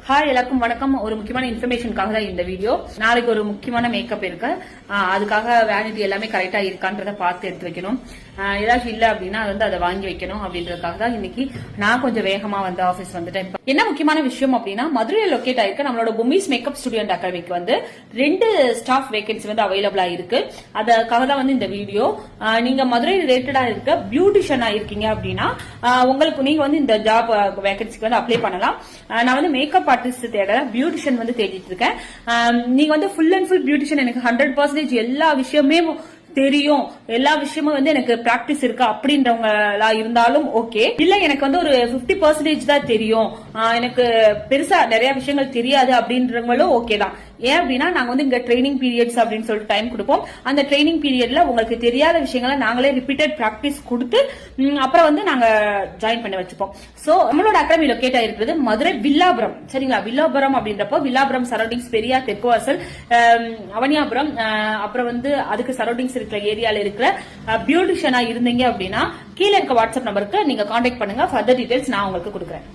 Hi எல்லாருக்கும் வணக்கம். ஒரு முக்கியமான இன்ஃபர்மேஷனுக்காக தான் இந்த வீடியோ. நாளைக்கு ஒரு முக்கியமான மேக்கப் இருக்கு. அதுக்காக வேனிட்டி எல்லாமே கரெக்டா இருக்கான்றத பார்த்து எடுத்து வைக்கணும். ஏதாச்சும் இல்ல அப்படின்னா அதை வாங்கி வைக்கணும் அப்படின்றதுக்காக தான் இன்னைக்கு நான் கொஞ்சம் வேகமா ஆபீஸ் வந்துட்டேன். என்ன முக்கியமான விஷயம் அப்படின்னா, மதுரையில் லொக்கேட் ஆயிருக்கு நம்மளோட பொம்மிஸ் மேக்கப் ஸ்டுடியோ அண்ட் அகாடமிக்கு 2 ஸ்டாஃப் வேகன்சி அவைலபிளா இருக்கு. அதுக்காக தான் இந்த வீடியோ. நீங்க மதுரை ரிலேட்டடா இருக்க பியூட்டிஷியனா இருக்கீங்க அப்படின்னா உங்களுக்கு நீங்க இந்த ஜாப் வேகன்சிக்கு அப்ளை பண்ணலாம். நான் மேக்கப் ஆர்டிஸ்ட் தேட பியூட்டிஷியன் தேடிட்டு இருக்கேன். நீங்க ஃபுல் அண்ட் ஃபுல் பியூட்டிஷியன், எனக்கு 100% எல்லா விஷயமே தெரியும், எல்லா விஷயமும் எனக்கு பிராக்டிஸ் இருக்கு அப்படின்றவங்களா இருந்தாலும் ஓகே. இல்ல எனக்கு ஒரு 50% தான் தெரியும், எனக்கு பெருசா நிறைய விஷயங்கள் தெரியாது அப்படின்றவங்களும் ஓகே தான். ஏன் அப்படின்னா நாங்க இங்க ட்ரைனிங் பீரியட்ஸ் அப்படின்னு சொல்லிட்டு டைம் கொடுப்போம். அந்த ட்ரைனிங் பீரியட்ல உங்களுக்கு தெரியாத விஷயங்களை நாங்களே ரிப்பீட்டட் பிராக்டிஸ் கொடுத்து அப்புறம் நாங்க ஜாயின் பண்ணி வச்சுப்போம். சோ நம்மளோட அகாடமி லொக்கேட் ஆயிருக்கிறது மதுரை வில்லாபுரம். சரிங்களா? வில்லாபுரம் அப்படின்றப்போ வில்லாபுரம் சரௌண்டிங்ஸ், பெரியார், தெற்குவாசல், அவனியாபுரம், அப்புறம் அதுக்கு சரௌண்டிங்ஸ் இருக்கிற ஏரியால இருக்கிற பியூட்டிஷியனா இருந்தீங்க அப்படின்னா கீழே இருக்க வாட்ஸ்அப் நம்பருக்கு நீங்க கான்டாக்ட் பண்ணுங்க. ஃபர்தர் டீடைல்ஸ் நான் உங்களுக்கு கொடுக்குறேன்.